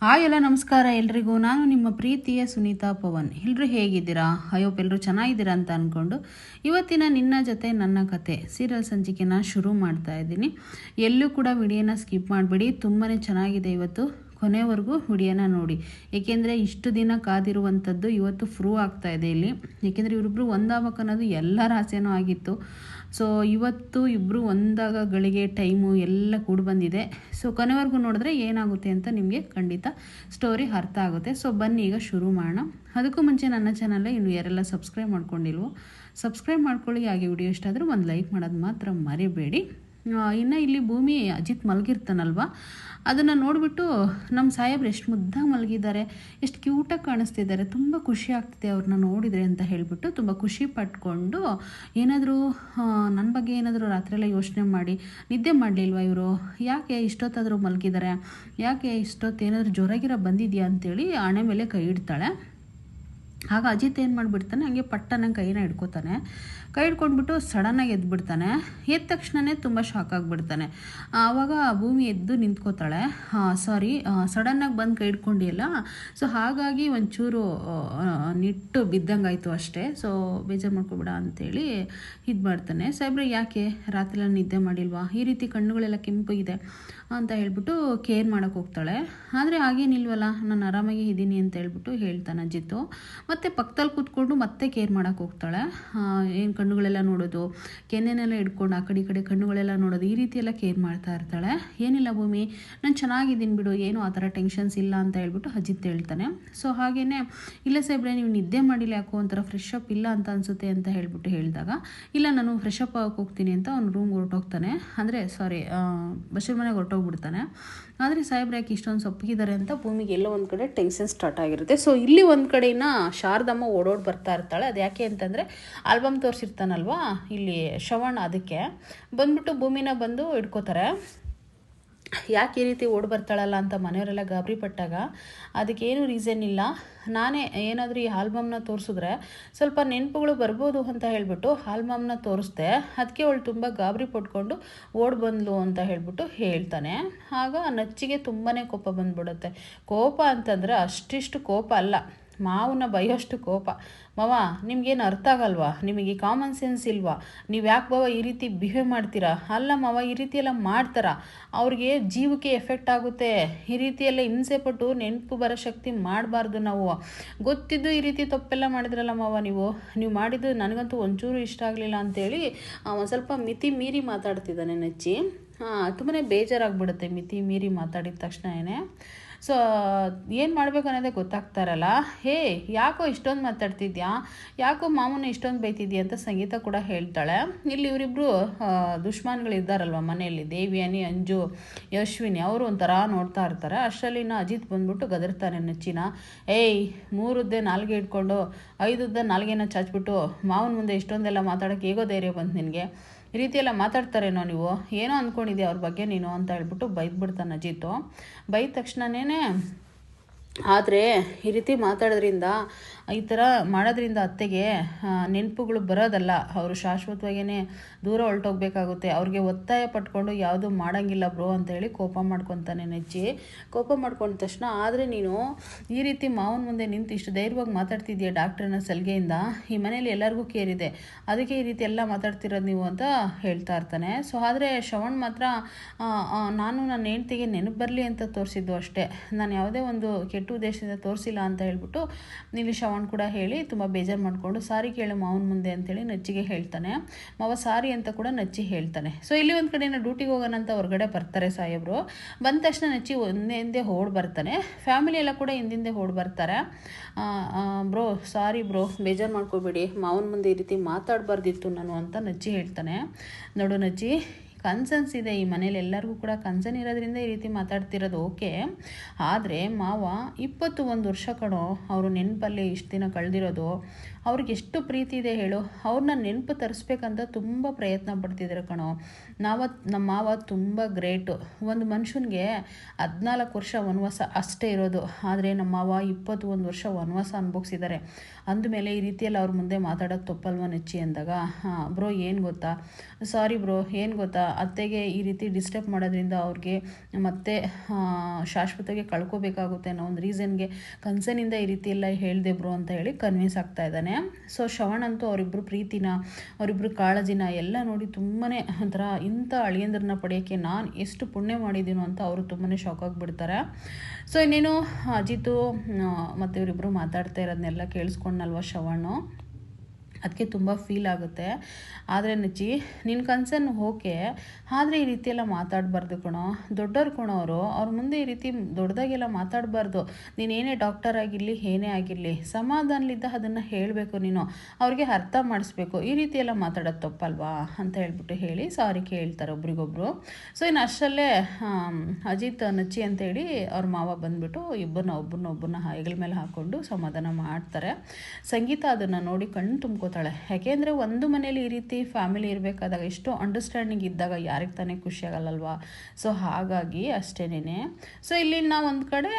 Hi ಎಲ್ಲ ನಮಸ್ಕಾರ ಎಲ್ರಿಗೂ. ನಾನು ನಿಮ್ಮ ಪ್ರೀತಿಯ ಸುನೀತಾ ಪವನ್. ಎಲ್ಲರೂ ಹೇಗಿದ್ದೀರಾ? ಅಯ್ಯೋಪ್ ಎಲ್ಲರೂ ಚೆನ್ನಾಗಿದ್ದೀರಾ ಅಂತ ಅಂದ್ಕೊಂಡು ಇವತ್ತಿನ ನಿನ್ನ ಜೊತೆ ನನ್ನ ಕತೆ ಸೀರಿಯಲ್ ಸಂಚಿಕೆನ ಶುರು ಮಾಡ್ತಾ ಇದ್ದೀನಿ. ಎಲ್ಲೂ ಕೂಡ ವಿಡಿಯೋನ ಸ್ಕಿಪ್ ಮಾಡಬೇಡಿ, ತುಂಬಾ ಚೆನ್ನಾಗಿದೆ ಇವತ್ತು. ಕೊನೆವರೆಗೂ ವಿಡಿಯೋನ ನೋಡಿ, ಏಕೆಂದರೆ ಇಷ್ಟು ದಿನ ಕಾದಿರುವಂಥದ್ದು ಇವತ್ತು ಪ್ರೂವ್ ಆಗ್ತಾ ಇದೆ ಇಲ್ಲಿ. ಏಕೆಂದರೆ ಇವರಿಬ್ಬರು ಒಂದಾಗಬೇಕು ಅನ್ನೋದು ಎಲ್ಲರ ಆಸೆನೂ ಆಗಿತ್ತು. ಸೊ ಇವತ್ತು ಇಬ್ಬರು ಒಂದಾಗ ಗಳಿಗೆ ಟೈಮು ಎಲ್ಲ ಕೂಡ ಬಂದಿದೆ. ಸೊ ಕೊನೆವರೆಗೂ ನೋಡಿದ್ರೆ ಏನಾಗುತ್ತೆ ಅಂತ ನಿಮಗೆ ಖಂಡಿತ ಸ್ಟೋರಿ ಅರ್ಥ ಆಗುತ್ತೆ. ಸೊ ಬನ್ನಿ ಈಗ ಶುರು ಮಾಡೋಣ. ಅದಕ್ಕೂ ಮುಂಚೆ ನನ್ನ ಚಾನಲ್ ಇನ್ನು ಯಾರೆಲ್ಲ ಸಬ್ಸ್ಕ್ರೈಬ್ ಮಾಡ್ಕೊಂಡಿಲ್ವೋ ಸಬ್ಸ್ಕ್ರೈಬ್ ಮಾಡ್ಕೊಳ್ಳಿ. ಹಾಗೆ ವಿಡಿಯೋ ಇಷ್ಟ ಆದರೆ ಒಂದು ಲೈಕ್ ಮಾಡೋದು ಮಾತ್ರ ಮರಿಬೇಡಿ. ಇನ್ನು ಇಲ್ಲಿ ಭೂಮಿ ಅಜಿತ್ ಮಲಗಿರ್ತಾನಲ್ವ, ಅದನ್ನು ನೋಡಿಬಿಟ್ಟು ನಮ್ಮ ಸಾಹೇಬ್ರು ಎಷ್ಟು ಮುದ್ದಾಗಿ ಮಲಗಿದ್ದಾರೆ, ಎಷ್ಟು ಕ್ಯೂಟಾಗಿ ಕಾಣಿಸ್ತಿದ್ದಾರೆ, ತುಂಬ ಖುಷಿ ಆಗ್ತಿದೆ ಅವ್ರನ್ನ ನೋಡಿದರೆ ಅಂತ ಹೇಳಿಬಿಟ್ಟು ತುಂಬ ಖುಷಿ ಪಟ್ಕೊಂಡು ಏನಾದರೂ ನನ್ನ ಬಗ್ಗೆ ಏನಾದರೂ ರಾತ್ರಿಯೆಲ್ಲ ಯೋಚನೆ ಮಾಡಿ ನಿದ್ದೆ ಮಾಡಲಿಲ್ವ ಇವರು, ಯಾಕೆ ಇಷ್ಟೊತ್ತಾದರೂ ಮಲಗಿದ್ದಾರೆ, ಯಾಕೆ ಇಷ್ಟೊತ್ತು ಏನಾದರೂ ಜ್ವರಗಿರ ಬಂದಿದೆಯಾ ಅಂತೇಳಿ ಹಣೆ ಮೇಲೆ ಕೈ ಇಡ್ತಾಳೆ. ಆಗ ಅಜಿತ್ ಏನು ಮಾಡಿಬಿಡ್ತಾನೆ, ಹಂಗೆ ಪಟ್ಟನ ಕೈನ ಹಿಡ್ಕೋತಾನೆ. ಕೈ ಹಿಡ್ಕೊಂಡ್ಬಿಟ್ಟು ಸಡನ್ನಾಗಿ ಎದ್ಬಿಡ್ತಾನೆ. ಎದ್ದ ತಕ್ಷಣವೇ ತುಂಬ ಶಾಕ್ ಆಗಿಬಿಡ್ತಾನೆ. ಆವಾಗ ಭೂಮಿ ಎದ್ದು ನಿಂತ್ಕೋತಾಳೆ. ಸಡನ್ನಾಗಿ ಬಂದು ಕೈ ಹಿಡ್ಕೊಂಡಿಯಲ್ಲ, ಸೊ ಹಾಗಾಗಿ ಒಂಚೂರು ನಿಟ್ಟು ಬಿದ್ದಂಗಾಯಿತು ಅಷ್ಟೇ. ಸೊ ಬೇಜಾರು ಮಾಡ್ಕೊಬೇಡ ಅಂತೇಳಿ ಇದು ಮಾಡ್ತಾನೆ. ಸಾಹೇಬ್ರೆ ಯಾಕೆ ರಾತ್ರಿ ನಿದ್ದೆ ಮಾಡಿಲ್ವಾ, ಈ ರೀತಿ ಕಣ್ಣುಗಳೆಲ್ಲ ಕೆಂಪಗಿದೆ ಅಂತ ಹೇಳ್ಬಿಟ್ಟು ಕೇರ್ ಮಾಡೋಕ್ಕೆ ಹೋಗ್ತಾಳೆ. ಆದರೆ ಹಾಗೇನಿಲ್ವಲ್ಲ, ನಾನು ಆರಾಮಾಗಿ ಇದ್ದೀನಿ ಅಂತ ಹೇಳ್ಬಿಟ್ಟು ಹೇಳ್ತಾನೆ ಅಜಿತ್ತು. ಮತ್ತು ಪಕ್ಕದಲ್ಲಿ ಕೂತ್ಕೊಂಡು ಮತ್ತೆ ಕೇರ್ ಮಾಡೋಕ್ಕೆ ಹೋಗ್ತಾಳೆ. ಏನು ಕಣ್ಣುಗಳೆಲ್ಲ ನೋಡೋದು, ಕೆನ್ನೆನೆಲ್ಲ ಹಿಡ್ಕೊಂಡು ಆ ಕಡೆ ಈ ಕಡೆ ಕಣ್ಣುಗಳೆಲ್ಲ ನೋಡೋದು, ಈ ರೀತಿ ಎಲ್ಲ ಕೇರ್ ಮಾಡ್ತಾ ಇರ್ತಾಳೆ. ಏನಿಲ್ಲ ಭೂಮಿ, ನಾನು ಚೆನ್ನಾಗಿದ್ದೀನಿ ಬಿಡು, ಏನು ಆ ಥರ ಟೆನ್ಷನ್ಸ್ ಇಲ್ಲ ಅಂತ ಹೇಳ್ಬಿಟ್ಟು ಅಜಿತ್ ಹೇಳ್ತಾನೆ. ಸೊ ಹಾಗೆಯೇ ಇಲ್ಲ ಸಾಹೇಬ್ರೆ ನೀವು ನಿದ್ದೆ ಮಾಡಿಲ್ಲ, ಯಾಕೋ ಒಂಥರ ಫ್ರೆಶ್ ಅಪ್ ಇಲ್ಲ ಅಂತ ಅನಿಸುತ್ತೆ ಅಂತ ಹೇಳ್ಬಿಟ್ಟು ಹೇಳಿದಾಗ, ಇಲ್ಲ ನಾನು ಫ್ರೆಶ್ ಅಪ್ ಆಗೋಕೆ ಹೋಗ್ತೀನಿ ಅಂತ ಅವ್ನು ರೂಮ್ಗೆ ಹೊರಟೋಗ್ತಾನೆ. ಅಂದರೆ ಬಶೀರ್ ಮನೆಗೆ ಹೊರಟೋಗ್ಬಿಡ್ತಾನೆ. ಆದರೆ ಸಾಹೇಬ್ರೆ ಯಾಕೆ ಇಷ್ಟೊಂದು ಸೊಪ್ಪಿದ್ದಾರೆ ಅಂತ ಭೂಮಿಗೆ ಎಲ್ಲೋ ಒಂದು ಕಡೆ ಟೆನ್ಷನ್ ಸ್ಟಾರ್ಟ್ ಆಗಿರುತ್ತೆ. ಸೊ ಇಲ್ಲಿ ಒಂದು ಕಡೆಯಿಂದ ಶಾರದಮ್ಮ ಓಡೋಡಿ ಬರ್ತಾ ಇರ್ತಾಳೆ. ಅದು ಯಾಕೆ ಅಂತಂದರೆ ಆಲ್ಬಮ್ ತೋರಿಸಿರ್ತಾನಲ್ವಾ ಇಲ್ಲಿ ಶ್ರವಣ, ಅದಕ್ಕೆ ಬಂದ್ಬಿಟ್ಟು ಭೂಮಿನ ಬಂದು ಹಿಡ್ಕೋತಾರೆ. ಯಾಕೆ ಈ ರೀತಿ ಓಡಿ ಬರ್ತಾಳಲ್ಲ ಅಂತ ಮನೆಯವರೆಲ್ಲ ಗಾಬರಿ ಪಟ್ಟಾಗ ಅದಕ್ಕೇನು ರೀಸನ್ ಇಲ್ಲ, ನಾನೇ ಏನಾದರೂ ಈ ಆಲ್ಬಮ್ನ ತೋರಿಸಿದ್ರೆ ಸ್ವಲ್ಪ ನೆನಪುಗಳು ಬರ್ಬೋದು ಅಂತ ಹೇಳಿಬಿಟ್ಟು ಆಲ್ಬಮ್ನ ತೋರಿಸ್ದೆ, ಅದಕ್ಕೆ ಅವಳು ತುಂಬ ಗಾಬರಿ ಪಟ್ಕೊಂಡು ಓಡಿ ಬಂದ್ಲು ಅಂತ ಹೇಳ್ಬಿಟ್ಟು ಹೇಳ್ತಾನೆ. ಆಗ ನಚ್ಚಿಗೆ ತುಂಬಾ ಕೋಪ ಬಂದ್ಬಿಡುತ್ತೆ. ಕೋಪ ಅಂತಂದರೆ ಅಷ್ಟಿಷ್ಟು ಕೋಪ ಅಲ್ಲ, ಮಾವನ್ನ ಬೈಯೋಷ್ಟು ಕೋಪ. ಮಾವ ನಿಮ್ಗೇನು ಅರ್ಥ ಆಗಲ್ವಾ, ನಿಮಗೆ ಕಾಮನ್ ಸೆನ್ಸ್ ಇಲ್ವಾ, ನೀವು ಯಾಕೆ ಬಾವ ಈ ರೀತಿ ಬಿಹೇವ್ ಮಾಡ್ತೀರಾ, ಅಲ್ಲ ಮಾವ ಈ ರೀತಿ ಎಲ್ಲ ಮಾಡ್ತಾರ, ಅವ್ರಿಗೆ ಜೀವಕ್ಕೆ ಎಫೆಕ್ಟ್ ಆಗುತ್ತೆ, ಈ ರೀತಿಯೆಲ್ಲ ಹಿಂಸೆ ಪಟ್ಟು ನೆನಪು ಬರೋ ಶಕ್ತಿ ಮಾಡಬಾರ್ದು ನಾವು, ಗೊತ್ತಿದ್ದು ಈ ರೀತಿ ತಪ್ಪೆಲ್ಲ ಮಾಡಿದ್ರಲ್ಲ ಮಾವ, ನೀವು ಮಾಡಿದ್ದು ನನಗಂತೂ ಒಂಚೂರು ಇಷ್ಟ ಆಗಲಿಲ್ಲ ಅಂತೇಳಿ ಒಂದು ಸ್ವಲ್ಪ ಮಿತಿ ಮೀರಿ ಮಾತಾಡ್ತಿದ್ದಾನೆ ನಚ್ಚಿ. ತುಂಬಾ ಬೇಜಾರಾಗ್ಬಿಡುತ್ತೆ ಮಿತಿ ಮೀರಿ ಮಾತಾಡಿದ ತಕ್ಷಣವೇ. ಸೊ ಏನು ಮಾಡಬೇಕು ಅನ್ನೋದೇ ಗೊತ್ತಾಗ್ತಾರಲ್ಲ. ಹೇ ಯಾಕೋ ಇಷ್ಟೊಂದು ಮಾತಾಡ್ತಿದ್ಯಾ, ಯಾಕೋ ಮಾಮೂನ ಇಷ್ಟೊಂದು ಬೈತಿದ್ಯಾ ಅಂತ ಸಂಗೀತ ಕೂಡ ಹೇಳ್ತಾಳೆ. ಇಲ್ಲಿ ಇವರಿಬ್ಬರು ದುಶ್ಮನ್ಗಳಿದ್ದಾರಲ್ವ ಮನೆಯಲ್ಲಿ, ದೇವಿಯಾನಿ, ಅಂಜು, ಯಶ್ವಿನಿ, ಅವರು ಒಂಥರ ನೋಡ್ತಾ ಇರ್ತಾರೆ. ಅಷ್ಟರಲ್ಲಿನ ಅಜಿತ್ ಬಂದ್ಬಿಟ್ಟು ಗದರ್ತಾನೆ ನಚ್ಚಿನ. ಏಯ್ 3 ಉದ್ದೆ ನಾಲ್ಗೆ ಇಟ್ಕೊಂಡು 5 ಉದ್ದ ನಾಲ್ಗೆನ ಚಾಚ್ಬಿಟ್ಟು ಮಾವನ ಮುಂದೆ ಇಷ್ಟೊಂದೆಲ್ಲ ಮಾತಾಡೋಕ್ಕೆ ಹೇಗೋ ಧೈರ್ಯ ಬಂತು ನಿನಗೆ, ಈ ರೀತಿ ಎಲ್ಲ ಮಾತಾಡ್ತಾರೇನೋ ನೀವು, ಏನೋ ಅಂದ್ಕೊಂಡಿದ್ದೆ ಅವ್ರ ಬಗ್ಗೆ ನೀನು ಅಂತ ಹೇಳ್ಬಿಟ್ಟು ಬೈದ್ಬಿಡ್ತಾನೆ ಅಜಿತ್ತು. ಬೈದ ತಕ್ಷಣವೇ ಆದರೆ ಈ ರೀತಿ ಮಾತಾಡೋದ್ರಿಂದ, ಈ ಥರ ಮಾಡೋದ್ರಿಂದ ಅತ್ತೆಗೆ ನೆನಪುಗಳು ಬರೋದಲ್ಲ, ಅವರು ಶಾಶ್ವತವಾಗಿಯೇ ದೂರ ಹೊರಟೋಗ್ಬೇಕಾಗುತ್ತೆ, ಅವ್ರಿಗೆ ಒತ್ತಾಯ ಪಟ್ಕೊಂಡು ಯಾವುದು ಮಾಡೋಂಗಿಲ್ಲ ಬ್ರೋ ಅಂತೇಳಿ ಕೋಪ ಮಾಡ್ಕೊತಾನೆ ನಜ್ಜಿ. ಕೋಪ ಮಾಡ್ಕೊಂಡ ತಕ್ಷಣ ಆದರೆ ನೀನು ಈ ರೀತಿ ಮಾವನ ಮುಂದೆ ನಿಂತು ಇಷ್ಟು ಧೈರ್ಯವಾಗಿ ಮಾತಾಡ್ತಿದ್ದೀಯ ಡಾಕ್ಟ್ರನ್ನ ಸಲಿಗೆಯಿಂದ, ಈ ಮನೇಲಿ ಎಲ್ಲರಿಗೂ ಕೇರಿದೆ, ಅದಕ್ಕೆ ಈ ರೀತಿ ಎಲ್ಲ ಮಾತಾಡ್ತಿರೋದು ನೀವು ಅಂತ ಹೇಳ್ತಾ ಇರ್ತಾನೆ. ಸೊ ಆದರೆ ಶ್ರವಣ್ ಮಾತ್ರ ನಾನು ನನ್ನ ಹೆಂಡ್ತಿಗೆ ನೆನಪು ಬರಲಿ ಅಂತ ತೋರಿಸಿದ್ದು ಅಷ್ಟೇ, ನಾನು ಯಾವುದೇ ಒಂದು ಕೆಟ್ಟ ಉದ್ದೇಶದಿಂದ ತೋರಿಸಿಲ್ಲ ಅಂತ ಹೇಳ್ಬಿಟ್ಟು ಇಲ್ಲಿ ಶ್ರವಣ್ ಕೂಡ ಹೇಳಿ ತುಂಬ ಬೇಜಾರು ಮಾಡಿಕೊಂಡು ಸಾರಿ ಕೇಳು ಮಾವನ ಮುಂದೆ ಅಂತೇಳಿ ನಚ್ಚಿಗೆ ಹೇಳ್ತಾನೆ. ಮಾವ ಸಾರಿ ಅಂತ ಕೂಡ ನಚ್ಚಿ ಹೇಳ್ತಾನೆ. ಸೊ ಇಲ್ಲಿ ಒಂದು ಕಡೆನ ಡ್ಯೂಟಿಗೆ ಹೋಗೋಣ ಅಂತ ಹೊರಗಡೆ ಬರ್ತಾರೆ ಸಾಹೇಬರು. ಬಂದ ತಕ್ಷಣ ನಚ್ಚಿ ಹಿಂದೆ ಓಡಿ ಬರ್ತಾನೆ. ಫ್ಯಾಮಿಲಿ ಎಲ್ಲ ಕೂಡ ಹಿಂದಿಂದೆ ಓಡಿ ಬರ್ತಾರೆ. ಬ್ರೋ ಸಾರಿ ಬ್ರೋ, ಬೇಜಾರು ಮಾಡ್ಕೋಬೇಡಿ, ಮಾವನ ಮುಂದೆ ಈ ರೀತಿ ಮಾತಾಡಬಾರ್ದಿತ್ತು ನಾನು ಅಂತ ನಚ್ಚಿ ಹೇಳ್ತಾನೆ. ನೋಡು ನಚ್ಚಿ, ಕನ್ಸನ್ಸ್ ಇದೆ ಈ ಮನೇಲಿ, ಎಲ್ಲರಿಗೂ ಕೂಡ ಕನ್ಸನ್ ಇರೋದ್ರಿಂದ ಈ ರೀತಿ ಮಾತಾಡ್ತಿರೋದು ಓಕೆ, ಆದರೆ ಮಾವ 21 ವರ್ಷ ಕಣೋ ಅವರು ನೆನಪಲ್ಲಿ ಇಷ್ಟು ದಿನ ಕಳೆದಿರೋದು, ಅವ್ರಿಗೆ ಎಷ್ಟು ಪ್ರೀತಿ ಇದೆ ಹೇಳು, ಅವ್ರನ್ನ ನೆನಪು ತರಿಸ್ಬೇಕಂತ ತುಂಬ ಪ್ರಯತ್ನ ಪಡ್ತಿದ್ದಾರೆ ಕಣೋ. ನಮ್ಮ ಮಾವ ತುಂಬ ಗ್ರೇಟು. ಒಂದು ಮನುಷ್ಯನಿಗೆ 14 ವರ್ಷ ವನವಾಸ ಅಷ್ಟೇ ಇರೋದು, ಆದರೆ ನಮ್ಮ ಮಾವ 21 ವರ್ಷ ವನವಾಸ ಅನುಭವಿಸಿದ್ದಾರೆ. ಅಂದಮೇಲೆ ಈ ರೀತಿಯಲ್ಲಿ ಅವ್ರ ಮುಂದೆ ಮಾತಾಡೋದು ತಪ್ಪಲ್ವ ನಚ್ಚಿ ಅಂದಾಗ, ಬ್ರೋ ಏನು ಗೊತ್ತಾ, ಸಾರಿ ಬ್ರೋ ಏನು ಗೊತ್ತಾ, ಅತ್ತೆಗೆ ಈ ರೀತಿ ಡಿಸ್ಟರ್ಬ್ ಮಾಡೋದ್ರಿಂದ ಅವ್ರಿಗೆ ಮತ್ತೆ ಶಾಶ್ವತವಾಗಿ ಕಳ್ಕೊಬೇಕಾಗುತ್ತೆ ಅನ್ನೋ ಒಂದು ರೀಸನ್ಗೆ ಕನ್ಸರ್ನಿಂದ ಈ ರೀತಿ ಎಲ್ಲ ಹೇಳಿದೆ ಬ್ರೋ ಅಂತ ಹೇಳಿ ಕನ್ವಿನ್ಸ್ ಆಗ್ತಾ ಇದ್ದಾನೆ. ಸೊ ಶ್ರವಣ್ ಅಂತೂ ಅವರಿಬ್ಬರು ಪ್ರೀತಿನ, ಅವರಿಬ್ಬರು ಕಾಳಜಿನ ಎಲ್ಲ ನೋಡಿ ತುಂಬಾ ಒಂಥರ ಇಂಥ ಅಳಿಯಂದ್ರನ್ನ ಪಡೆಯೋಕ್ಕೆ ನಾನು ಎಷ್ಟು ಪುಣ್ಯ ಮಾಡಿದ್ದೀನೋ ಅಂತ ಅವರು ತುಂಬಾ ಶಾಕ್ ಆಗಿಬಿಡ್ತಾರೆ. ಸೊ ಇನ್ನೇನು ಅಜಿತು ಮತ್ತು ಇವರಿಬ್ಬರು ಮಾತಾಡ್ತಾ ಇರೋದನ್ನೆಲ್ಲ ಕೇಳಿಸ್ಕೊಂಡಲ್ವ ಶ್ರವಣು, ಅದಕ್ಕೆ ತುಂಬ ಫೀಲ್ ಆಗುತ್ತೆ. ಆದರೆ ನಚ್ಚಿ ನಿನ್ನ ಕನ್ಸರ್ನ್ ಓಕೆ, ಆದರೆ ಈ ರೀತಿ ಎಲ್ಲ ಮಾತಾಡಬಾರ್ದು ಕಣೋ, ದೊಡ್ಡವ್ರು ಕಣೋ ಅವರು, ಅವ್ರ ಮುಂದೆ ಈ ರೀತಿ ದೊಡ್ಡದಾಗೆಲ್ಲ ಮಾತಾಡಬಾರ್ದು. ನೀನೇನೇ ಡಾಕ್ಟರ್ ಆಗಿರಲಿ ಏನೇ ಆಗಿರಲಿ ಸಮಾಧಾನಲಿದ್ದ ಅದನ್ನು ಹೇಳಬೇಕು, ನೀನು ಅವ್ರಿಗೆ ಅರ್ಥ ಮಾಡಿಸ್ಬೇಕು. ಈ ರೀತಿ ಎಲ್ಲ ಮಾತಾಡೋದು ತಪ್ಪಲ್ವಾ ಅಂತ ಹೇಳ್ಬಿಟ್ಟು ಹೇಳಿ ಸಾರಿ ಕೇಳ್ತಾರೆ ಒಬ್ರಿಗೊಬ್ರು. ಸೊ ಇನ್ನು ಅಷ್ಟರಲ್ಲೇ ಅಜಿತ್ ನಚ್ಚಿ ಅಂತೇಳಿ ಅವ್ರ ಮಾವ ಬಂದುಬಿಟ್ಟು ಒಬ್ಬರನ್ನ ಹೆಗಲ ಮೇಲೆ ಹಾಕ್ಕೊಂಡು ಸಮಾಧಾನ ಮಾಡ್ತಾರೆ. ಸಂಗೀತ ಅದನ್ನು ನೋಡಿ ಕಣ್ಣು ತುಂಬ್ಕೋತಾಳೆ. ಯಾಕೆಂದರೆ ಒಂದು ಮನೇಲಿ ಈ ರೀತಿ ಫ್ಯಾಮಿಲಿ ಇರಬೇಕಾದಾಗ ಎಷ್ಟು ಅಂಡರ್ಸ್ಟ್ಯಾಂಡಿಂಗ್ ಇದ್ದಾಗ ಯಾರಿಗೆ ತಾನೇ ಖುಷಿ ಆಗಲ್ಲಲ್ವಾ. ಸೊ ಹಾಗಾಗಿ ಅಷ್ಟೇನೇ. ಸೊ ಇಲ್ಲಿ ನಾವು ಒಂದು ಕಡೆ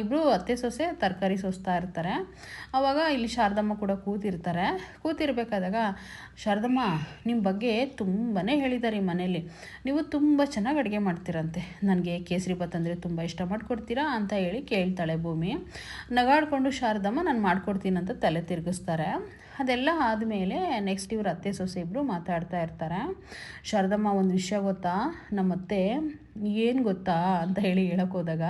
ಇಬ್ಬರು ಅತ್ತೆ ಸೊಸೆ ತರಕಾರಿ ಸೋಸ್ತಾ ಇರ್ತಾರೆ. ಆವಾಗ ಇಲ್ಲಿ ಶಾರದಮ್ಮ ಕೂಡ ಕೂತಿರ್ಬೇಕಾದಾಗ, ಶಾರದಮ್ಮ ನಿಮ್ಮ ಬಗ್ಗೆ ತುಂಬಾ ಹೇಳಿದ್ದಾರೆ ಈ ಮನೇಲಿ, ನೀವು ತುಂಬ ಚೆನ್ನಾಗಿ ಅಡುಗೆ ಮಾಡ್ತೀರಂತೆ, ನನಗೆ ಕೇಸರಿ ಬಾತ್ ಅಂದರೆ ತುಂಬ ಇಷ್ಟ, ಮಾಡಿಕೊಡ್ತೀರಾ ಅಂತ ಹೇಳಿ ಕೇಳ್ತಾಳೆ ಭೂಮಿ. ನಗಾಡ್ಕೊಂಡು ಶಾರದಮ್ಮ ನಾನು ಮಾಡ್ಕೊಡ್ತೀನಿ ಅಂತ ತಲೆ ತಿರುಗಿಸ್ತಾರೆ. ಅದೆಲ್ಲ ಆದಮೇಲೆ ನೆಕ್ಸ್ಟ್ ಇವ್ರು ಅತ್ತೆ ಸೊಸೆ ಇಬ್ಬರು ಮಾತಾಡ್ತಾ ಇರ್ತಾರೆ. ಶಾರದಮ್ಮ ಒಂದು ವಿಷಯ ಗೊತ್ತಾ, ನಮ್ಮತ್ತೆ ಏನು ಗೊತ್ತಾ ಅಂತ ಹೇಳಿ ಹೇಳೋಕ್ಕೋದಾಗ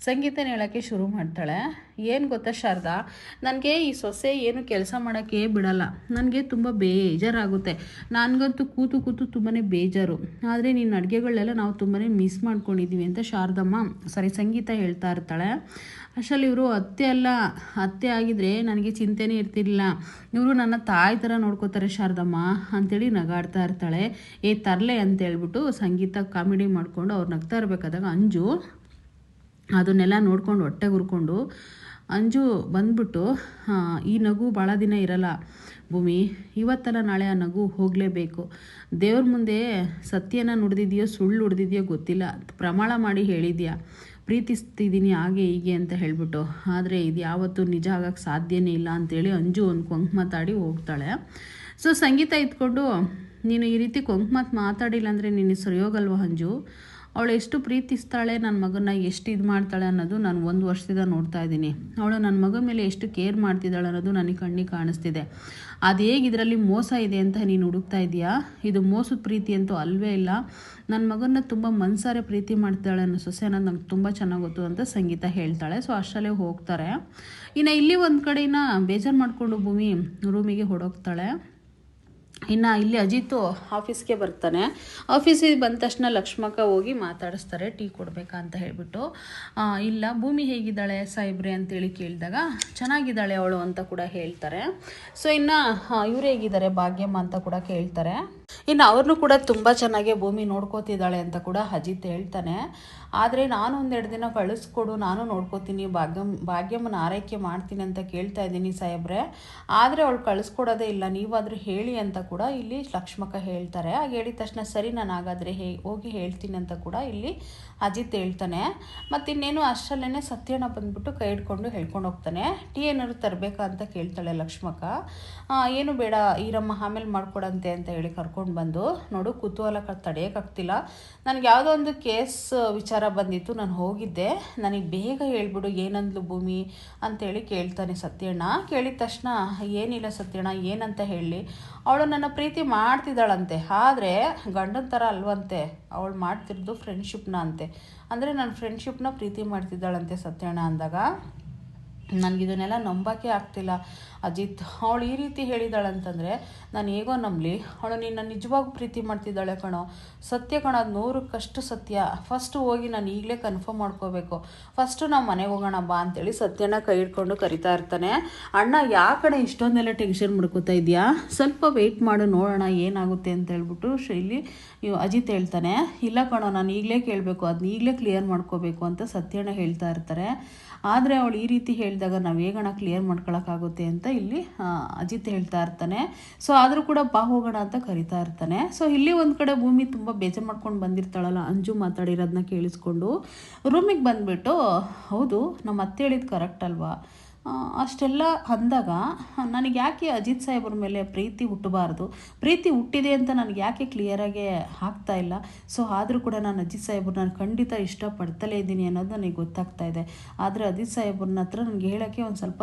ಸಂಗೀತನ ಹೇಳೋಕ್ಕೆ ಶುರು ಮಾಡ್ತಾಳೆ. ಏನು ಗೊತ್ತಾ ಶಾರದಾ, ನನಗೆ ಈ ಸೊಸೆ ಏನು ಕೆಲಸ ಮಾಡೋಕ್ಕೆ ಬಿಡಲ್ಲ, ನನಗೆ ತುಂಬ ಬೇಜಾರಾಗುತ್ತೆ, ನನಗಂತೂ ಕೂತು ತುಂಬಾ ಬೇಜಾರು. ಆದರೆ ನಿನ್ನ ಅಡುಗೆಗಳೆಲ್ಲ ನಾವು ತುಂಬಾ ಮಿಸ್ ಮಾಡ್ಕೊಂಡಿದ್ದೀವಿ ಅಂತ ಸಂಗೀತ ಹೇಳ್ತಾ ಇರ್ತಾಳೆ. ಅಷ್ಟರಲ್ಲಿ ಇವರು ಅತ್ತೆ ಆಗಿದ್ರೆ ನನಗೆ ಚಿಂತೆನೇ ಇರ್ತಿರ್ಲಿಲ್ಲ, ಇವರು ನನ್ನ ತಾಯಿ ಥರ ನೋಡ್ಕೋತಾರೆ ಶಾರದಮ್ಮ ಅಂಥೇಳಿ ನಗಾಡ್ತಾ ಇರ್ತಾಳೆ. ತರಲೆ ಅಂತ ಹೇಳ್ಬಿಟ್ಟು ಸಂಗೀತ ಕಾಮಿಡಿ ಮಾಡಿಕೊಂಡು ಅವ್ರು ನಗ್ತಾ ಇರಬೇಕಾದಾಗ ಅಂಜು ಅದನ್ನೆಲ್ಲ ನೋಡ್ಕೊಂಡು ಹೊಟ್ಟೆಗೆ ಹುರ್ಕೊಂಡು ಅಂಜು ಬಂದ್ಬಿಟ್ಟು ಈ ನಗು ಭಾಳ ದಿನ ಇರಲ್ಲ ಭೂಮಿ, ಇವತ್ತಲ್ಲ ನಾಳೆ ಆ ನಗು ಹೋಗಲೇಬೇಕು. ದೇವ್ರ ಮುಂದೆ ಸತ್ಯನ ನುಡಿದಿದೆಯೋ ಸುಳ್ಳು ನುಡಿದಿದೆಯೋ ಗೊತ್ತಿಲ್ಲ, ಪ್ರಮಾಣ ಮಾಡಿ ಹೇಳಿದ್ಯಾ ಪ್ರೀತಿಸ್ತಿದ್ದೀನಿ ಹಾಗೆ ಹೀಗೆ ಅಂತ ಹೇಳ್ಬಿಟ್ಟು, ಆದರೆ ಇದು ಯಾವತ್ತೂ ನಿಜ ಆಗೋಕ್ಕೆ ಸಾಧ್ಯನೇ ಇಲ್ಲ ಅಂಥೇಳಿ ಅಂಜು ಒಂದು ಕೊಂಕು ಮಾತಾಡಿ ಹೋಗ್ತಾಳೆ. ಸೊ ಸಂಗೀತ ಇದ್ಕೊಂಡು, ನೀನು ಈ ರೀತಿ ಕೊಂಕು ಮಾತಾಡಿಲ್ಲ ಅಂದರೆ ನೀನು ಸರಿ ಹೋಗಲ್ವ ಅಂಜು, ಅವಳು ಎಷ್ಟು ಪ್ರೀತಿಸ್ತಾಳೆ ನನ್ನ ಮಗನ, ಎಷ್ಟು ಇದು ಮಾಡ್ತಾಳೆ ಅನ್ನೋದು ನಾನು 1 ವರ್ಷದಿಂದ ನೋಡ್ತಾ ಇದ್ದೀನಿ. ಅವಳು ನನ್ನ ಮಗನ ಮೇಲೆ ಎಷ್ಟು ಕೇರ್ ಮಾಡ್ತಿದ್ದಾಳೆ ಅನ್ನೋದು ನನಗೆ ಕಣ್ಣಿಗೆ ಕಾಣಿಸ್ತಿದೆ. ಅದು ಹೇಗೆ ಇದರಲ್ಲಿ ಮೋಸ ಇದೆ ಅಂತ ನೀನು ಹುಡುಕ್ತಾ ಇದೆಯಾ, ಇದು ಮೋಸದ ಪ್ರೀತಿ ಅಂತೂ ಅಲ್ವೇ ಇಲ್ಲ, ನನ್ನ ಮಗನ ತುಂಬ ಮನಸಾರೆ ಪ್ರೀತಿ ಮಾಡ್ತಾಳೆ ಅನ್ನೋ ಸೊಸೆ ಅನ್ನೋದು ನಂಗೆ ತುಂಬ ಚೆನ್ನಾಗಿ ಗೊತ್ತು ಅಂತ ಸಂಗೀತ ಹೇಳ್ತಾಳೆ. ಸೊ ಅಷ್ಟರಲ್ಲೇ ಹೋಗ್ತಾರೆ. ಇನ್ನು ಇಲ್ಲಿ ಒಂದು ಕಡೆನ ಬೇಜಾರು ಮಾಡಿಕೊಂಡು ಭೂಮಿ ರೂಮಿಗೆ ಹೊಡೋಗ್ತಾಳೆ. ಇನ್ನು ಇಲ್ಲಿ ಅಜಿತು ಆಫೀಸ್ಗೆ ಬರ್ತಾನೆ. ಆಫೀಸಿಗೆ ಬಂದ ತಕ್ಷಣ ಲಕ್ಷ್ಮಕ್ಕ ಹೋಗಿ ಮಾತಾಡಿಸ್ತಾರೆ, ಟೀ ಕೊಡಬೇಕಾ ಅಂತ ಹೇಳ್ಬಿಟ್ಟು. ಇಲ್ಲ ಭೂಮಿ ಹೇಗಿದ್ದಾಳೆ ಸಾಯಿಬ್ರೆ ಅಂತೇಳಿ ಕೇಳಿದಾಗ ಚೆನ್ನಾಗಿದ್ದಾಳೆ ಅವಳು ಅಂತ ಕೂಡ ಹೇಳ್ತಾರೆ. ಸೊ ಇನ್ನು ಇವ್ರು ಹೇಗಿದ್ದಾರೆ ಭಾಗ್ಯಮ್ಮ ಅಂತ ಕೂಡ ಕೇಳ್ತಾರೆ. ಇನ್ನು ಅವ್ರನ್ನೂ ಕೂಡ ತುಂಬ ಚೆನ್ನಾಗಿ ಭೂಮಿ ನೋಡ್ಕೋತಿದ್ದಾಳೆ ಅಂತ ಕೂಡ ಅಜಿತ್ ಹೇಳ್ತಾನೆ. ಆದರೆ ನಾನು 1-2 ದಿನ ಕಳಿಸ್ಕೊಡು, ನಾನು ನೋಡ್ಕೋತೀನಿ, ಭಾಗ್ಯಮ್ಮನ ಆರೈಕೆ ಮಾಡ್ತೀನಿ ಅಂತ ಕೇಳ್ತಾ ಇದ್ದೀನಿ ಸಾಹೇಬ್ರೆ, ಆದರೆ ಅವಳು ಕಳಿಸ್ಕೊಡೋದೇ ಇಲ್ಲ, ನೀವಾದರೂ ಹೇಳಿ ಅಂತ ಕೂಡ ಇಲ್ಲಿ ಲಕ್ಷ್ಮಕ್ಕ ಹೇಳ್ತಾರೆ. ಆಗ ಹೇಳಿದ ತಕ್ಷಣ ಸರಿ ನಾನು ಹಾಗಾದರೆ ಹೋಗಿ ಹೇಳ್ತೀನಿ ಅಂತ ಕೂಡ ಇಲ್ಲಿ ಅಜಿತ್ ಹೇಳ್ತಾನೆ. ಮತ್ತು ಇನ್ನೇನು ಅಷ್ಟರಲ್ಲೇ ಸತ್ಯಣ್ಣ ಬಂದ್ಬಿಟ್ಟು ಕೈ ಹಿಡ್ಕೊಂಡು ಹೇಳ್ಕೊಂಡು ಹೋಗ್ತಾನೆ. ಟೀ ಏನಾದ್ರು ತರಬೇಕಾ ಅಂತ ಕೇಳ್ತಾಳೆ ಲಕ್ಷ್ಮಕ್ಕ. ಏನು ಬೇಡ ಈರಮ್ಮ ಆಮೇಲೆ ಮಾಡ್ಕೊಡಂತೆ ಅಂತ ಹೇಳಿ ಕರ್ಕೊಂಡು ಬಂದು, ನೋಡು ಕುತೂಹಲ ತಡೆಯೋಕ್ಕಾಗ್ತಿಲ್ಲ, ನನಗೆ ಯಾವುದೋ ಒಂದು ಕೇಸ್ ವಿಚಾರ ಬಂದಿತ್ತು, ನಾನು ಹೋಗಿದ್ದೆ, ನನಗೆ ಬೇಗ ಹೇಳ್ಬಿಡು ಏನಂದ್ಲು ಭೂಮಿ ಅಂತೇಳಿ ಕೇಳ್ತಾನೆ ಸತ್ಯಣ್ಣ. ಕೇಳಿದ ತಕ್ಷಣ ಏನಿಲ್ಲ ಸತ್ಯಣ್ಣ, ಏನಂತ ಹೇಳಿ, ಅವಳು ನನ್ನ ಪ್ರೀತಿ ಮಾಡ್ತಿದ್ದಾಳಂತೆ, ಆದರೆ ಗಂಡನ ಥರ ಅಲ್ವಂತೆ, ಅವಳು ಮಾಡ್ತಿರೋದು ಫ್ರೆಂಡ್ಶಿಪ್ನ ಅಂತೆ, ಅಂದರೆ ನನ್ನ ಫ್ರೆಂಡ್ಶಿಪ್ನ ಪ್ರೀತಿ ಮಾಡ್ತಿದ್ದಾಳಂತೆ ಸತ್ಯಣ್ಣ ಅಂದಾಗ ನನಗಿದನ್ನೆಲ್ಲ ನಂಬೋಕ್ಕೆ ಆಗ್ತಿಲ್ಲ ಅಜಿತ್. ಅವಳು ಈ ರೀತಿ ಹೇಳಿದಾಳಂತಂದರೆ ನಾನು ಹೇಗೋ ನಂಬಲಿ, ಅವಳು ನಿನ್ನ ನಿಜವಾಗೂ ಪ್ರೀತಿ ಮಾಡ್ತಿದ್ದಾಳೆ ಕಣೋ, ಸತ್ಯ ಕಣೋ, ಅದು 100% ಸತ್ಯ. ಫಸ್ಟು ಹೋಗಿ ನಾನು ಈಗಲೇ ಕನ್ಫರ್ಮ್ ಮಾಡ್ಕೋಬೇಕು, ಫಸ್ಟು ನಾವು ಮನೆಗೆ ಹೋಗೋಣ ಬಾ ಅಂತೇಳಿ ಸತ್ಯನ ಕೈ ಹಿಡ್ಕೊಂಡು ಕರಿತಾ ಇರ್ತಾನೆ. ಅಣ್ಣ ಯಾಕಡೆ ಇಷ್ಟೊಂದೆಲ್ಲ ಟೆನ್ಷನ್ ಮಾಡ್ಕೋತಾ ಇದೆಯಾ, ಸ್ವಲ್ಪ ವೆಯ್ಟ್ ಮಾಡು ನೋಡೋಣ ಏನಾಗುತ್ತೆ ಅಂತ ಹೇಳ್ಬಿಟ್ಟು ಇಲ್ಲಿ ಅಜಿತ್ ಹೇಳ್ತಾನೆ. ಇಲ್ಲ ಕಣೋ, ನಾನು ಈಗಲೇ ಕೇಳಬೇಕು, ಅದನ್ನ ಈಗಲೇ ಕ್ಲಿಯರ್ ಮಾಡ್ಕೋಬೇಕು ಅಂತ ಸತ್ಯಣ್ಣ ಹೇಳ್ತಾ ಇರ್ತಾರೆ. ಆದರೆ ಅವಳು ಈ ರೀತಿ ಹೇಳಿದಾಗ ನಾವು ಹೇಗೋಣ ಕ್ಲಿಯರ್ ಮಾಡ್ಕೊಳಕ್ಕಾಗುತ್ತೆ ಅಂತ ಇಲ್ಲಿ ಅಜಿತ್ ಹೇಳ್ತಾ ಇರ್ತಾನೆ. ಸೊ ಆದರೂ ಕೂಡ ಬಾ ಹೋಗೋಣ ಅಂತ ಕರಿತಾ ಇರ್ತಾನೆ. ಸೊ ಇಲ್ಲಿ ಒಂದು ಕಡೆ ಭೂಮಿ ತುಂಬ ಬೇಜಾರು ಮಾಡ್ಕೊಂಡು ಬಂದಿರ್ತಾಳಲ್ಲ, ಅಂಜು ಮಾತಾಡಿರೋದನ್ನ ಕೇಳಿಸ್ಕೊಂಡು ರೂಮಿಗೆ ಬಂದುಬಿಟ್ಟು, ಹೌದು ನಮ್ಮ ಅತ್ತೆ ಹೇಳಿದ್ದು ಕರೆಕ್ಟ್ ಅಲ್ವಾ, ಅಷ್ಟೆಲ್ಲ ಅಂದಾಗ ನನಗೆ ಯಾಕೆ ಅಜಿತ್ ಸಾಹೇಬ್ರ ಮೇಲೆ ಪ್ರೀತಿ ಹುಟ್ಟಬಾರ್ದು, ಪ್ರೀತಿ ಹುಟ್ಟಿದೆ ಅಂತ ನನಗೆ ಯಾಕೆ ಕ್ಲಿಯರಾಗಿ ಆಗ್ತಾ ಇಲ್ಲ. ಸೊ ಆದರೂ ಕೂಡ ನಾನು ಅಜಿತ್ ಸಾಹೇಬ್ರನ್ನ ಖಂಡಿತ ಇಷ್ಟಪಡ್ತಲೇ ಇದ್ದೀನಿ ಅನ್ನೋದು ನನಗೆ ಗೊತ್ತಾಗ್ತಾ ಇದೆ. ಆದರೆ ಅಜಿತ್ ಸಾಹೇಬ್ರನ್ನ ಹತ್ರ ನನಗೆ ಹೇಳೋಕ್ಕೆ ಒಂದು ಸ್ವಲ್ಪ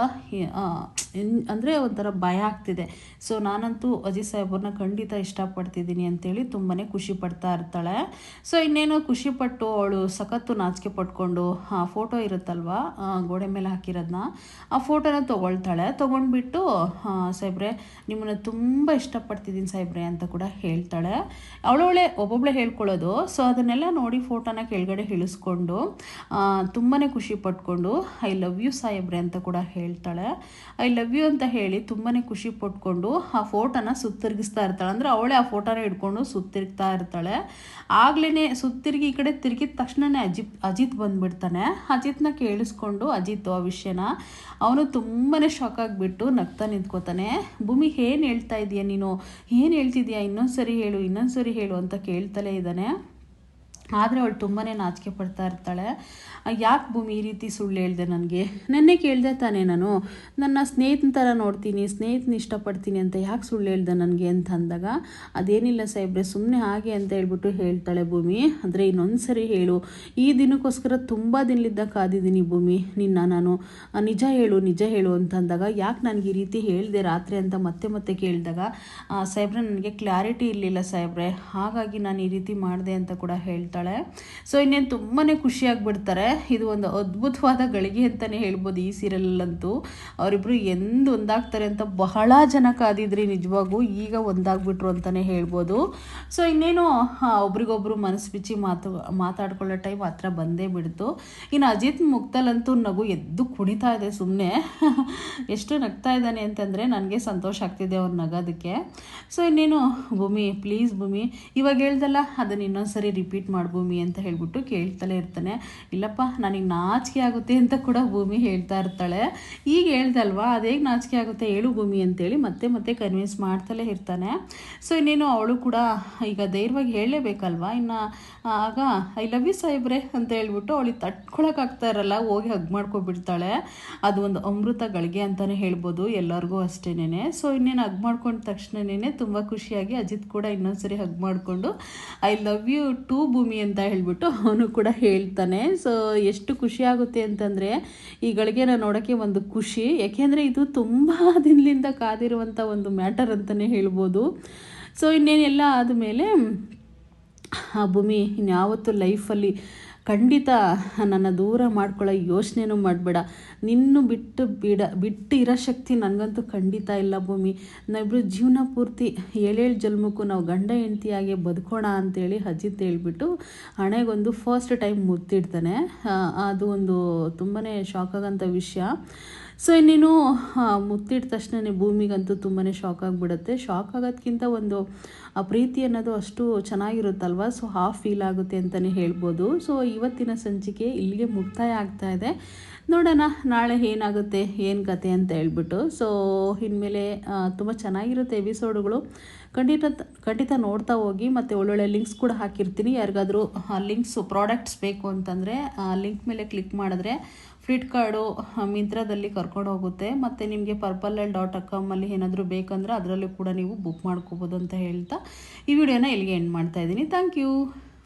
ಅಂದರೆ ಒಂಥರ ಭಯ ಆಗ್ತಿದೆ. ಸೊ ನಾನಂತೂ ಅಜಿತ್ ಸಾಹೇಬ್ರನ್ನ ಖಂಡಿತ ಇಷ್ಟಪಡ್ತಿದ್ದೀನಿ ಅಂತೇಳಿ ತುಂಬಾ ಖುಷಿ ಪಡ್ತಾ ಇರ್ತಾಳೆ. ಸೊ ಇನ್ನೇನು ಖುಷಿಪಟ್ಟು ಅವಳು ಸಖತ್ತು ನಾಚಿಕೆ ಪಟ್ಕೊಂಡು ಆ ಫೋಟೋ ಇರುತ್ತಲ್ವ ಗೋಡೆ ಮೇಲೆ ಹಾಕಿರೋದನ್ನ, ಆ ಫೋಟೋನ ತೊಗೊಳ್ತಾಳೆ. ತೊಗೊಂಡ್ಬಿಟ್ಟು ಸಾಹೇಬ್ರೆ ನಿಮ್ಮನ್ನು ತುಂಬ ಇಷ್ಟಪಡ್ತಿದ್ದೀನಿ ಸಾಹೇಬ್ರೆ ಅಂತ ಕೂಡ ಹೇಳ್ತಾಳೆ. ಅವಳವಳೆ ಒಬ್ಬೊಬ್ಬಳೆ ಹೇಳ್ಕೊಳ್ಳೋದು. ಸೊ ಅದನ್ನೆಲ್ಲ ನೋಡಿ ಫೋಟೋನ ಕೆಳಗಡೆ ಇಳಿಸ್ಕೊಂಡು ತುಂಬಾ ಖುಷಿ ಪಟ್ಕೊಂಡು ಐ ಲವ್ ಯು ಸಾಹೇಬ್ರೆ ಅಂತ ಕೂಡ ಹೇಳ್ತಾಳೆ. ಐ ಲವ್ ಯು ಅಂತ ಹೇಳಿ ತುಂಬಾ ಖುಷಿ ಪಟ್ಕೊಂಡು ಆ ಫೋಟೋನ ಸುತ್ತಿರುಗಿಸ್ತಾ ಇರ್ತಾಳೆ. ಅಂದರೆ ಅವಳೇ ಆ ಫೋಟೋನ ಹಿಡ್ಕೊಂಡು ಸುತ್ತಿರ್ತಾ ಇರ್ತಾಳೆ. ಆಗ್ಲೇ ಸುತ್ತಿರುಗಿ ಈ ಕಡೆ ತಿರುಗಿದ ತಕ್ಷಣನೇ ಅಜಿತ್ ಬಂದುಬಿಡ್ತಾನೆ. ಅಜಿತ್ನ ಕೇಳಿಸ್ಕೊಂಡು ಅಜಿತ್ ಆ ವಿಷಯನ ಅವನು ತುಂಬಾ ಶಾಕ್ ಆಗಿಬಿಟ್ಟು ನಗ್ತಾ ನಿಂತ್ಕೋತಾನೆ. ಭೂಮಿ ಏನು ಹೇಳ್ತಾ ಇದೀಯ ನೀನು, ಏನು ಹೇಳ್ತಿದ್ಯಾ, ಇನ್ನೊಂದ್ಸರಿ ಹೇಳು ಅಂತ ಕೇಳ್ತಲೇ ಇದ್ದಾನೆ. ಆದರೆ ಅವಳು ತುಂಬಾ ನಾಚಿಕೆ ಪಡ್ತಾ ಇರ್ತಾಳೆ. ಯಾಕೆ ಭೂಮಿ ಈ ರೀತಿ ಸುಳ್ಳು ಹೇಳಿದೆ, ನನಗೆ ನೆನ್ನೆ ಕೇಳಿದೆ ತಾನೇ, ನಾನು ನನ್ನ ಸ್ನೇಹಿತನ ಥರ ನೋಡ್ತೀನಿ, ಸ್ನೇಹಿತನ ಇಷ್ಟಪಡ್ತೀನಿ ಅಂತ ಯಾಕೆ ಸುಳ್ಳು ಹೇಳ್ದೆ ನನಗೆ ಅಂತ ಅಂದಾಗ, ಅದೇನಿಲ್ಲ ಸಾಹೇಬ್ರೆ ಸುಮ್ಮನೆ ಹಾಗೆ ಅಂತ ಹೇಳ್ಬಿಟ್ಟು ಹೇಳ್ತಾಳೆ ಭೂಮಿ. ಅಂದರೆ ಇನ್ನೊಂದು ಸರಿ ಹೇಳು, ಈ ದಿನಕ್ಕೋಸ್ಕರ ತುಂಬ ದಿನಲಿದ್ದ ಕಾದಿದ್ದೀನಿ ಭೂಮಿ ನಾನು, ನಿಜ ಹೇಳು ಅಂತ ಅಂದಾಗ, ಯಾಕೆ ನನಗೆ ಈ ರೀತಿ ಹೇಳಿದೆ ರಾತ್ರಿ ಅಂತ ಮತ್ತೆ ಕೇಳಿದಾಗ, ಸಾಹೇಬ್ರೆ ನನಗೆ ಕ್ಲಾರಿಟಿ ಇರಲಿಲ್ಲ ಸಾಹೇಬ್ರೆ, ಹಾಗಾಗಿ ನಾನು ಈ ರೀತಿ ಮಾಡಿದೆ ಅಂತ ಕೂಡ ಹೇಳ್ತಾಳೆ. ಸೊ ಇನ್ನೇನು ತುಂಬಾ ಖುಷಿಯಾಗಿಬಿಡ್ತಾರೆ. ಇದು ಒಂದು ಅದ್ಭುತವಾದ ಗಳಿಗೆ ಅಂತಲೇ ಹೇಳ್ಬೋದು ಈ ಸೀರಿಯಲಲ್ಲಂತೂ. ಅವರಿಬ್ಬರು ಎಂದು ಒಂದಾಗ್ತಾರೆ ಅಂತ ಬಹಳ ಜನ ಕಾದಿದ್ರಿ, ನಿಜವಾಗೂ ಈಗ ಒಂದಾಗ್ಬಿಟ್ರು ಅಂತಲೇ ಹೇಳ್ಬೋದು. ಸೊ ಇನ್ನೇನು ಒಬ್ರಿಗೊಬ್ರು ಮನಸ್ಸು ಬಿಚ್ಚಿ ಮಾತಾಡ್ಕೊಳ್ಳೋ ಟೈಮ್ ಹತ್ರ ಬಂದೇ ಬಿಡ್ತು. ಇನ್ನು ಅಜಿತ್ ಮುಕ್ತಲ್ಲಂತೂ ನಗು ಎದ್ದು ಕುಣಿತಾ ಇದೆ ಸುಮ್ಮನೆ. ಎಷ್ಟು ನಗ್ತಾ ಇದ್ದಾನೆ ಅಂತಂದರೆ ನನಗೆ ಸಂತೋಷ ಆಗ್ತಿದೆ ಅವ್ರು ನಗೋದಕ್ಕೆ. ಸೊ ಇನ್ನೇನು ಭೂಮಿ ಪ್ಲೀಸ್ ಭೂಮಿ ಇವಾಗ ಹೇಳ್ದಲ್ಲ ಅದನ್ನು ಇನ್ನೊಂದ್ಸರಿ ರಿಪೀಟ್ ಮಾಡಿ ಭೂಮಿ ಅಂತ ಹೇಳ್ಬಿಟ್ಟು ಕೇಳ್ತಲೇ ಇರ್ತಾನೆ. ಇಲ್ಲಪ್ಪ ನನಗೆ ನಾಚಿಕೆ ಆಗುತ್ತೆ ಅಂತ ಕೂಡ ಭೂಮಿ ಹೇಳ್ತಾ ಇರ್ತಾಳೆ. ಈಗ ಹೇಳ್ದಲ್ವಾ ಅದೇಗೆ ನಾಚಿಕೆ ಆಗುತ್ತೆ ಹೇಳು ಭೂಮಿ ಅಂತೇಳಿ ಮತ್ತೆ ಕನ್ವಿನ್ಸ್ ಮಾಡ್ತಲೇ ಇರ್ತಾನೆ. ಸೊ ಇನ್ನೇನು ಅವಳು ಕೂಡ ಈಗ ಧೈರ್ಯವಾಗಿ ಹೇಳಲೇಬೇಕಲ್ವಾ. ಇನ್ನು ಆಗ ಐ ಲವ್ ಯು ಸಾಹೇಬ್ರೆ ಅಂತ ಹೇಳ್ಬಿಟ್ಟು ಅವಳಿಗೆ ತಟ್ಕೊಳಕ್ಕಾಗ್ತಾ ಇರಲ್ಲ, ಹೋಗಿ ಹಗ್ ಮಾಡ್ಕೊಬಿಡ್ತಾಳೆ. ಅದು ಒಂದು ಅಮೃತ ಗಳಿಗೆ ಅಂತಲೇ ಹೇಳ್ಬೋದು ಎಲ್ಲರಿಗೂ ಅಷ್ಟೇನೆ. ಸೊ ಇನ್ನೇನು ಹಗ್ ಮಾಡ್ಕೊಂಡ ತಕ್ಷಣನೇ ತುಂಬ ಖುಷಿಯಾಗಿ ಅಜಿತ್ ಕೂಡ ಇನ್ನೊಂದ್ಸರಿ ಹಗ್ ಮಾಡಿಕೊಂಡು ಐ ಲವ್ ಯು ಟು ಭೂಮಿ ಅಂತ ಹೇಳ್ಬಿಟ್ಟು ಅವನು ಕೂಡ ಹೇಳ್ತಾನೆ. ಸೊ ಎಷ್ಟು ಖುಷಿ ಆಗುತ್ತೆ ಅಂತಂದರೆ ಈ ಗಳಿಗೆನ ನೋಡೋಕ್ಕೆ ಒಂದು ಖುಷಿ, ಯಾಕೆಂದರೆ ಇದು ತುಂಬ ದಿನದಿಂದ ಕಾದಿರುವಂಥ ಒಂದು ಮ್ಯಾಟರ್ ಅಂತಲೇ ಹೇಳ್ಬೋದು. ಸೊ ಇನ್ನೇನೆಲ್ಲ ಆದಮೇಲೆ ಭೂಮಿ ಇನ್ಯಾವತ್ತೂ ಲೈಫಲ್ಲಿ ಖಂಡಿತ ನನ್ನ ದೂರ ಮಾಡ್ಕೊಳ್ಳೋ ಯೋಚನೆನೂ ಮಾಡಬೇಡ, ನಿನ್ನೂ ಬಿಟ್ಟು ಇರೋ ಶಕ್ತಿ ನನಗಂತೂ ಖಂಡಿತ ಇಲ್ಲ ಭೂಮಿ. ನಾವಿಬ್ಬರು ಜೀವನ ಪೂರ್ತಿ 7 ಜನ್ಮಕ್ಕೂ ನಾವು ಗಂಡ ಹೆಂಡತಿಯಾಗೆ ಬದುಕೋಣ ಅಂತೇಳಿ ಅಜಿತ್ ಹೇಳ್ಬಿಟ್ಟು ಹಣೆಗೊಂದು ಫಸ್ಟ್ ಟೈಮ್ ಮುತ್ತಿಡ್ತಾನೆ. ಅದು ಒಂದು ತುಂಬಾ ಶಾಕ್ ಆಗೋಂಥ ವಿಷಯ. ಸೊ ಇನ್ನೇನು ಮುತ್ತಿದ ತಕ್ಷಣ ಭೂಮಿಗಂತೂ ತುಂಬಾ ಶಾಕ್ ಆಗಿಬಿಡುತ್ತೆ. ಶಾಕ್ ಆಗೋದಕ್ಕಿಂತ ಒಂದು ಆ ಪ್ರೀತಿ ಅನ್ನೋದು ಅಷ್ಟು ಚೆನ್ನಾಗಿರುತ್ತಲ್ವ. ಸೊ ಫೀಲ್ ಆಗುತ್ತೆ ಅಂತಲೇ ಹೇಳ್ಬೋದು. ಸೊ ಇವತ್ತಿನ ಸಂಚಿಕೆ ಇಲ್ಲಿಗೆ ಮುಕ್ತಾಯ ಆಗ್ತಾ ಇದೆ. ನೋಡೋಣ ನಾಳೆ ಏನಾಗುತ್ತೆ ಏನು ಕತೆ ಅಂತ ಹೇಳ್ಬಿಟ್ಟು. ಸೊ ಇನ್ಮೇಲೆ ತುಂಬ ಚೆನ್ನಾಗಿರುತ್ತೆ ಎಪಿಸೋಡುಗಳು. ಖಂಡಿತ ನೋಡ್ತಾ ಹೋಗಿ. ಮತ್ತು ಒಳ್ಳೊಳ್ಳೆ ಲಿಂಕ್ಸ್ ಕೂಡ ಹಾಕಿರ್ತೀನಿ. ಯಾರಿಗಾದರೂ ಲಿಂಕ್ಸು ಪ್ರಾಡಕ್ಟ್ಸ್ ಬೇಕು ಅಂತಂದರೆ ಲಿಂಕ್ ಮೇಲೆ ಕ್ಲಿಕ್ ಮಾಡಿದ್ರೆ ಫ್ಲಿಪ್ಕಾರ್ಟು ಮಿಂತ್ರಾದಲ್ಲಿ ಕರ್ಕೊಂಡು ಹೋಗುತ್ತೆ. ಮತ್ತು ನಿಮಗೆ purpleL.com ಏನಾದರೂ ಬೇಕಂದ್ರೆ ಅದರಲ್ಲೂ ಕೂಡ ನೀವು ಬುಕ್ ಮಾಡ್ಕೋಬೋದು ಅಂತ ಹೇಳ್ತಾ ಈ ವಿಡಿಯೋನ ಇಲ್ಲಿಗೆ ಎಂಡ್ ಮಾಡ್ತಾಯಿದ್ದೀನಿ. Thank you.